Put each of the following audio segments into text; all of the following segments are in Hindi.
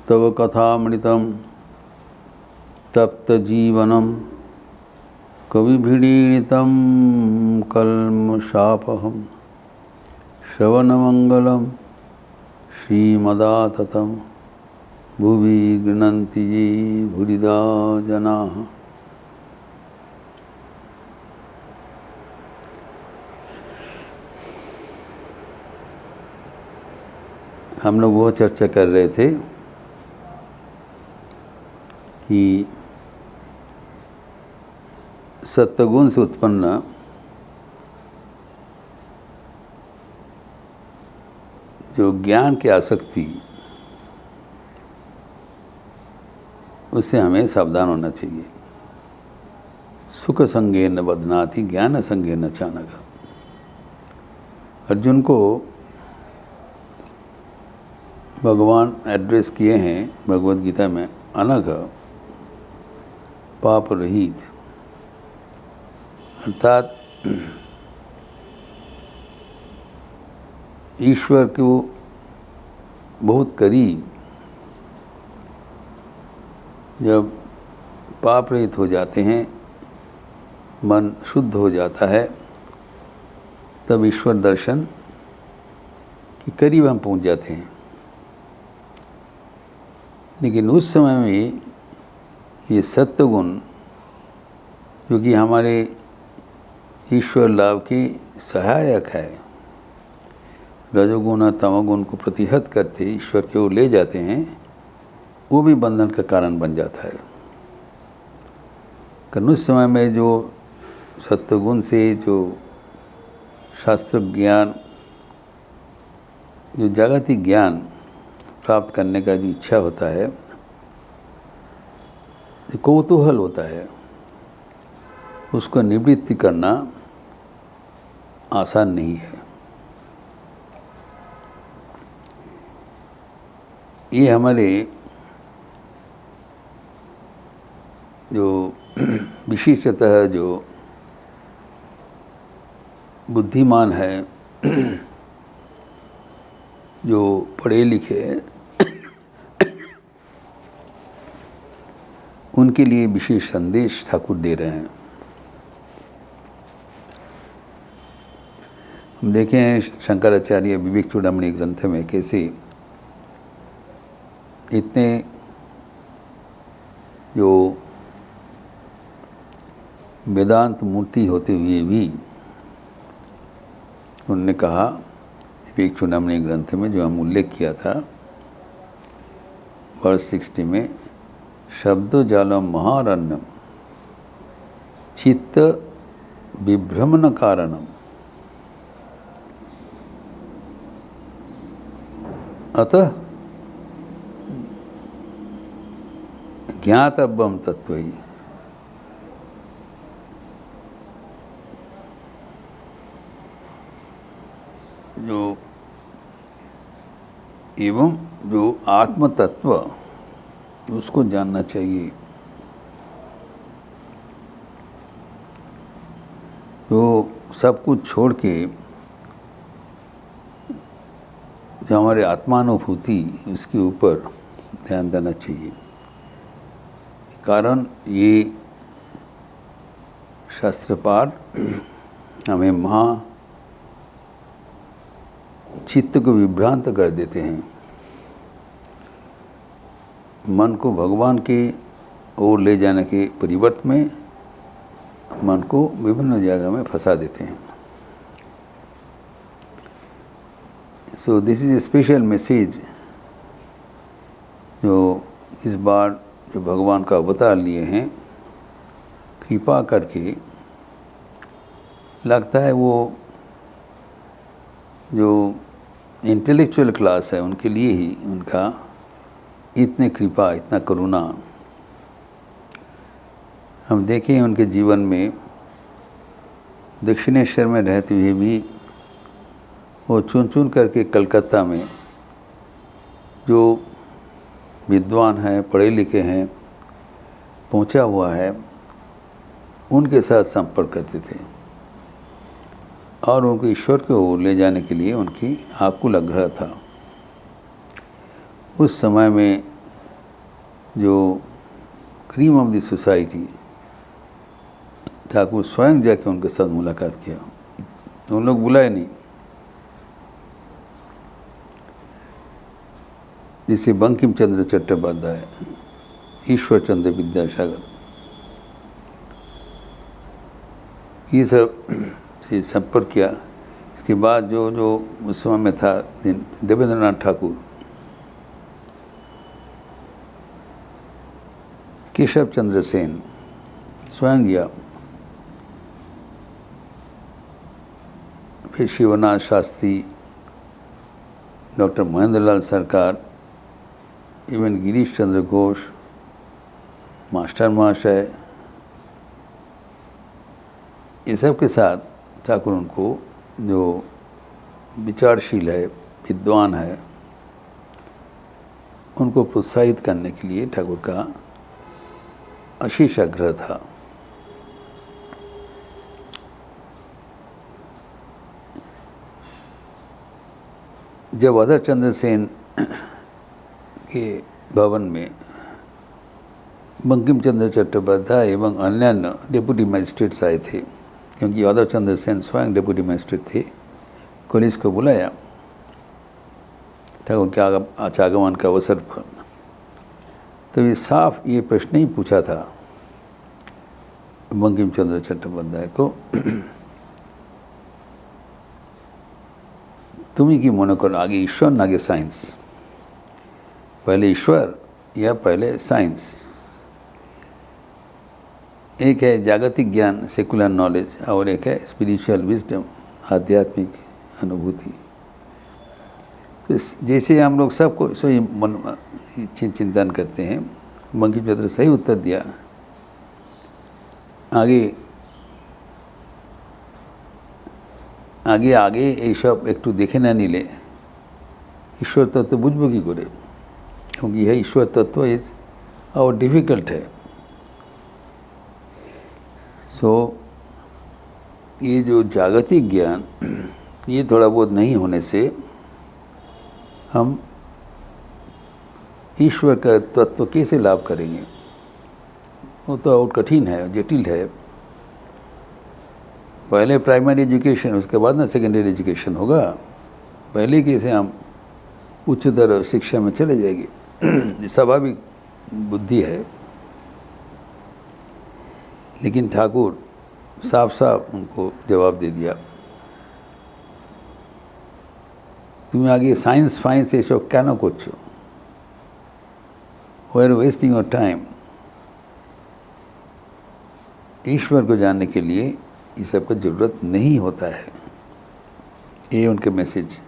तव कथामृतं तप्तजीवनं कविभिरीडितं कल्मषापहं श्रवणमंगलं श्रीमदाततं भुवि गृह्णन्ति ये भूरिदा जनाः। हम लोग वो चर्चा कर रहे थे कि सत्वगुण से उत्पन्न जो ज्ञान की आसक्ति, उससे हमें सावधान होना चाहिए। सुख संगेन बध्नाति ज्ञान संगेन चानघ। अर्जुन को भगवान एड्रेस किए हैं भगवद गीता में, अनघ पाप रहित, अर्थात ईश्वर को बहुत करीब जब पाप रहित हो जाते हैं, मन शुद्ध हो जाता है, तब ईश्वर दर्शन के करीब हम पहुंच जाते हैं। लेकिन उस समय में ये सत्वगुण, जो कि हमारे ईश्वर लाभ के सहायक है, रजोगुण और तमोगुण को प्रतिहत करते ईश्वर की ओर ले जाते हैं, वो भी बंधन का कारण बन जाता है। कारण उस समय में जो सत्वगुण से जो शास्त्र ज्ञान, जो जागतिक ज्ञान प्राप्त करने का जो इच्छा होता है, कौतूहल होता है, उसको निवृत्ति करना आसान नहीं है। ये हमारे जो विशेषतः जो बुद्धिमान है, जो पढ़े लिखे हैं, उनके लिए विशेष संदेश ठाकुर दे रहे हैं। हम देखें हैं शंकराचार्य विवेक चूड़ामणि ग्रंथ में कैसे इतने जो वेदांत मूर्ति होते हुए भी उन्होंने कहा, विवेक चूड़ामणि ग्रंथ में जो हम उल्लेख किया था वर्ष 60 में, शब्दो जालम महारण्यम चित्त विभ्रमण कारणम अतः ज्ञातव्यम तत्वहि। जो एवं जो आत्म तत्व, उसको जानना चाहिए। तो सब कुछ छोड़ के जो हमारे आत्मानुभूति, उसके ऊपर ध्यान देना चाहिए। कारण ये शास्त्र पाठ हमें चित्त को विभ्रांत कर देते हैं, मन को भगवान के ओर ले जाने के परिवर्तन में मन को विभिन्न जगह में फंसा देते हैं। So this is a special message जो इस बार जो भगवान का अवतार लिए हैं, कृपा करके लगता है वो जो इंटेलेक्चुअल क्लास है उनके लिए ही उनका इतने कृपा, इतना करुणा। हम देखें उनके जीवन में दक्षिणेश्वर में रहते हुए भी वो चुन चुन करके कलकत्ता में जो विद्वान हैं, पढ़े लिखे हैं, पहुंचा हुआ है, उनके साथ संपर्क करते थे और उनको ईश्वर की ओर ले जाने के लिए उनकी आकुल आग्रह था। उस समय में जो cream of the society, Thakur स्वयं जाके उनके साथ मुलाकात किया। उन लोग बुलाए नहीं। जैसे बंकिम चंद्र चट्टोपाध्याय, ईश्वर चंद्र विद्यासागर, ये सब से संपर्क किया। इसके बाद जो जो उस समय में था देवेंद्रनाथ ठाकुर, केशव चंद्र सेन स्वयं गया, फिर शिवनाथ शास्त्री, डॉक्टर महेंद्र लाल सरकार, इवन गिरीश चंद्र घोष, मास्टर महाशय, ये सब के साथ ठाकुर उनको जो विचारशील है, विद्वान है, उनको प्रोत्साहित करने के लिए ठाकुर का अशेष आग्रह था। जब अधर चंद्र सेन के भवन में बंकिम चंद्र चट्टोपाध्याय एवं अन्य डिप्टी मजिस्ट्रेट्स आए थे, क्योंकि यादव चंद्र सेन स्वयं डिप्टी मजिस्ट्रेट थे, पुलिस को बुलाया ठाकुर के आगमन के अवसर पर। तो ये साफ ये प्रश्न ही पूछा था बंकिम चंद्र चट्टोपाध्याय को, तुम्हें की मने करो आगे ईश्वर ना आगे साइंस, पहले ईश्वर या पहले साइंस? एक है जागतिक ज्ञान, सेकुलर नॉलेज, और एक है स्पिरिचुअल विजडम, आध्यात्मिक अनुभूति। तो जैसे हम लोग सबको सोई चिंतन करते हैं, बंकिम चंद्र सही उत्तर दिया। आगे आगे ये सब एकटू देखे ना निले ईश्वर तत्व बुझबो की करे, क्योंकि यह ईश्वर तत्व इज और डिफिकल्ट है। सो ये जो जागतिक ज्ञान, ये थोड़ा बहुत नहीं होने से हम ईश्वर का तत्व कैसे लाभ करेंगे? वो तो और कठिन है, जटिल है। पहले प्राइमरी एजुकेशन, उसके बाद ना सेकेंडरी एजुकेशन होगा। पहले कैसे हम उच्चतर शिक्षा में चले जाएंगे, स्वाभाविक बुद्धि है। लेकिन ठाकुर साफ साफ उनको जवाब दे दिया, तुम्हें आगे साइंस फाइंस ये सब क्या ना कुछ, we are wasting your time. ईश्वर को जानने के लिए ये सब का ज़रूरत नहीं होता है। ये उनके मैसेज।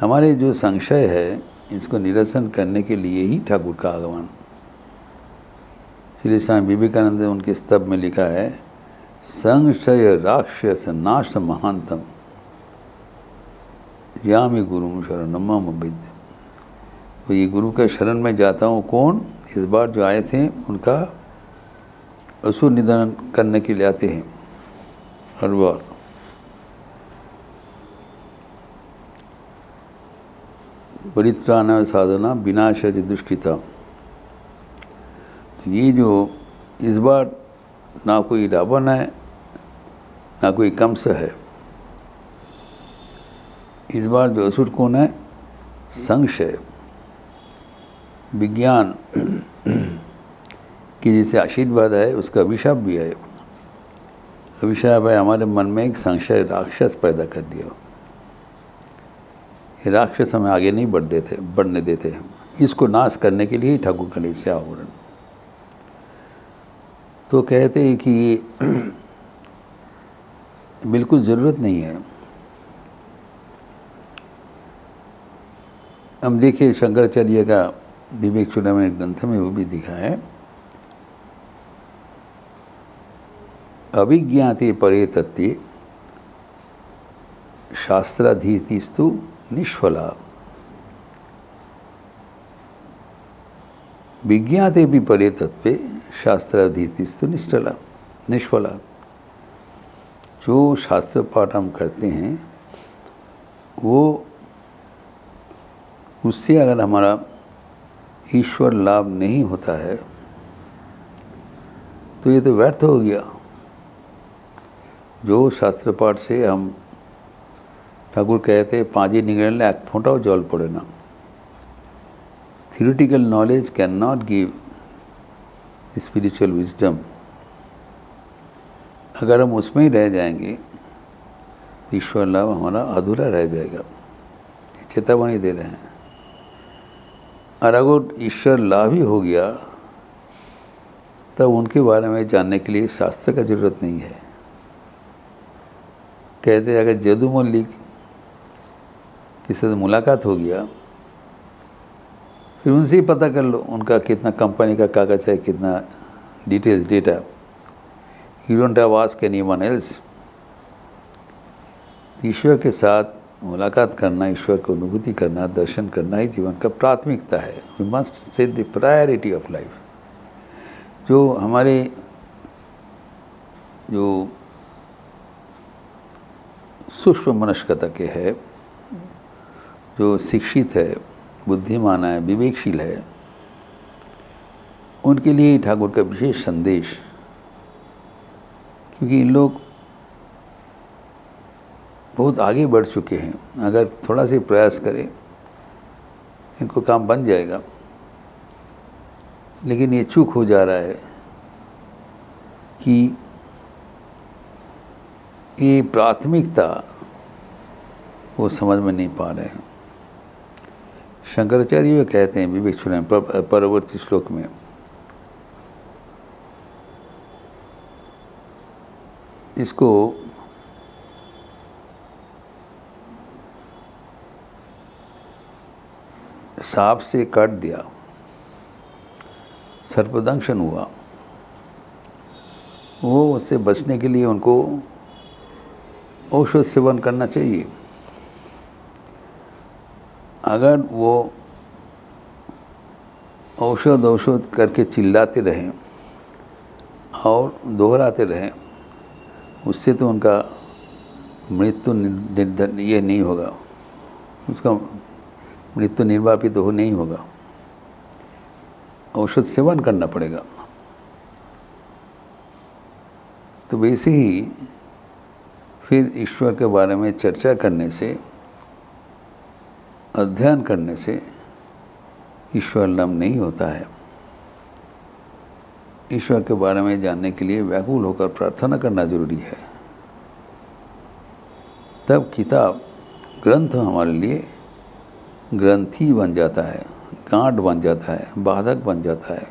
हमारे जो संशय है, इसको निरसन करने के लिए ही ठाकुर का आगमन। श्री स्वामी विवेकानंद ने उनके स्तब में लिखा है, संशय राक्षस नाश महानतम यामि गुरु शरणम मम विद्य। तो ये गुरु का शरण में जाता हूँ। कौन? इस बार जो आए थे उनका असुर निधन करने के लिए आते हैं हर बार। परित्राण साधना विनाश दुष्कृता। ये जो इस बार ना कोई रावण है ना कोई कंस है, इस बार जो असुर कौन है? संशय। विज्ञान की जैसे आशीर्वाद है, उसका अभिशाप भी है। अभिशाप है हमारे मन में एक संशय राक्षस पैदा कर दिया। ये राक्षस हमें आगे नहीं बढ़ने देते हैं। इसको नाश करने के लिए ठाकुर का निश्चय आवरण। तो कहते हैं कि ये बिल्कुल ज़रूरत नहीं है। हम देखिए शंकराचार्य का विवेक चूड़ामणि ग्रंथ में वो भी दिखा है, अभिज्ञाते परे तत्त्वे शास्त्राधीतिस्तु निष्फला। विज्ञाते भी परे तत्त्वे शास्त्राधीतिस्तु निष्फला। जो शास्त्र पाठ हम करते हैं, वो उससे अगर हमारा ईश्वर लाभ नहीं होता है तो ये तो व्यर्थ हो गया। जो शास्त्र पाठ से हम ठाकुर कहते पाँजी निगड़ने एक फोटाओ जल पड़े ना। Theoretical knowledge can not give spiritual wisdom. अगर हम उसमें ही रह जाएंगे तो ईश्वर लाभ हमारा अधूरा रह जाएगा। चेतावनी दे रहे हैं। और अगर ईश्वर लाभ ही हो गया तब उनके बारे में जानने के लिए शास्त्र का जरूरत नहीं है। कहते अगर जदू मल्लिक किसी से मुलाकात हो गया फिर उनसे ही पता कर लो उनका कितना कंपनी का कागज है, कितना details data. You don't have ask anyone else. ईश्वर के साथ मुलाकात करना, ईश्वर को अनुभूति करना, दर्शन करना ही जीवन का प्राथमिकता है। We must set the priority of life. जो हमारे जो सूक्ष्म मनस्कता के है, जो शिक्षित है, बुद्धिमान है, विवेकशील है, उनके लिए ठाकुर का विशेष संदेश। क्योंकि इन लोग बहुत आगे बढ़ चुके हैं। अगर थोड़ा सा प्रयास करें इनको काम बन जाएगा। लेकिन ये चूक हो जा रहा है कि ये प्राथमिकता वो समझ में नहीं पा रहे हैं। शंकराचार्य कहते हैं विवेक चूड़ामणि परवर्ती श्लोक में, इसको सांप से काट दिया, सर्पदंशन हुआ, वो उससे बचने के लिए उनको औषध सेवन करना चाहिए। अगर वो औषध करके चिल्लाते रहें और दोहराते रहें, उससे तो उनका मृत्यु ये नहीं होगा, उसका मृत्यु निर्वापित तो नहीं होगा। औषध सेवन करना पड़ेगा। तो वैसे ही फिर ईश्वर के बारे में चर्चा करने से, अध्ययन करने से ईश्वर लाभ नहीं होता है। ईश्वर के बारे में जानने के लिए व्याकुल होकर प्रार्थना करना जरूरी है। तब किताब, ग्रंथ हमारे लिए ग्रंथी बन जाता है, गांठ बन जाता है, बाधक बन जाता है।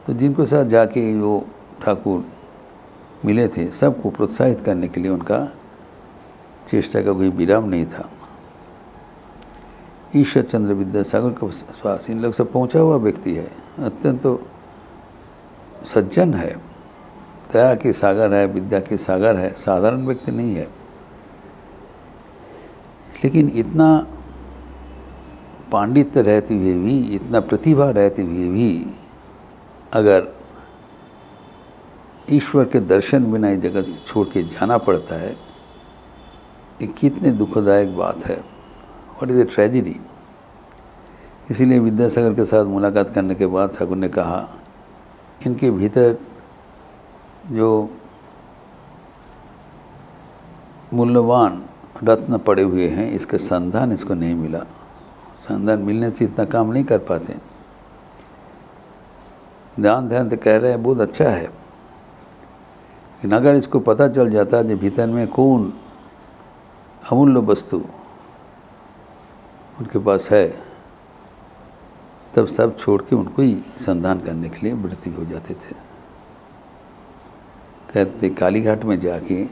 तो जिनको साथ जाके वो ठाकुर मिले थे, सबको प्रोत्साहित करने के लिए उनका चेष्टा का कोई विराम नहीं था। ईश्वर चंद्र विद्यासागर का स्वास, इन लोग सब पहुंचा हुआ व्यक्ति है, अत्यंत तो सज्जन है, दया के सागर है, विद्या के सागर है, साधारण व्यक्ति नहीं है। लेकिन इतना पांडित्य रहते हुए भी, इतना प्रतिभा रहते हुए भी अगर ईश्वर के दर्शन बिना ये जगत छोड़ के जाना पड़ता है, ये कितने दुखदायक बात है। What is a tragedy. इसीलिए विद्यासागर के साथ मुलाकात करने के बाद ठाकुर ने कहा, इनके भीतर जो मूल्यवान रत्न पड़े हुए हैं, इसका संधान इसको नहीं मिला। संधान मिलने से इतना काम नहीं कर पाते। ध्यान तो कह रहे हैं बहुत अच्छा है, लेकिन अगर इसको पता चल जाता है कि भीतर में कौन अमूल्य वस्तु उनके पास है, तब सब छोड़ के उनको ही संधान करने के लिए वृत्ति हो जाते थे। कहते काली घाट में जाके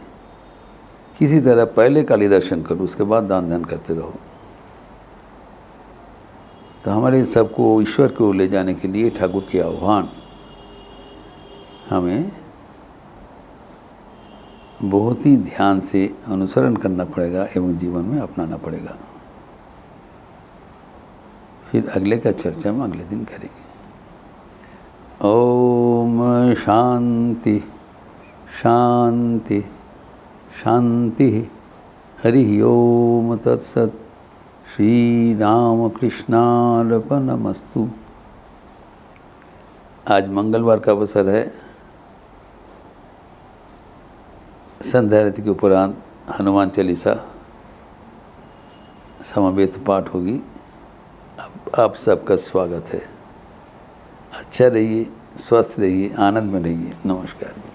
किसी तरह पहले काली दर्शन करो, उसके बाद दान ध्यान करते रहो। तो हमारे सबको ईश्वर को ले जाने के लिए ठाकुर के आह्वान हमें बहुत ही ध्यान से अनुसरण करना पड़ेगा एवं जीवन में अपनाना पड़ेगा। फिर अगले का चर्चा हम अगले दिन करेंगे। ओम शांति शांति शांति। हरि ओम तत्सत। श्री राम कृष्णार्पणमस्तु। आज मंगलवार का अवसर है। संध्या आरती के उपरांत हनुमान चालीसा समवेत पाठ होगी। आप सबका स्वागत है। अच्छा रहिए, स्वस्थ रहिए, आनंद में रहिए। नमस्कार।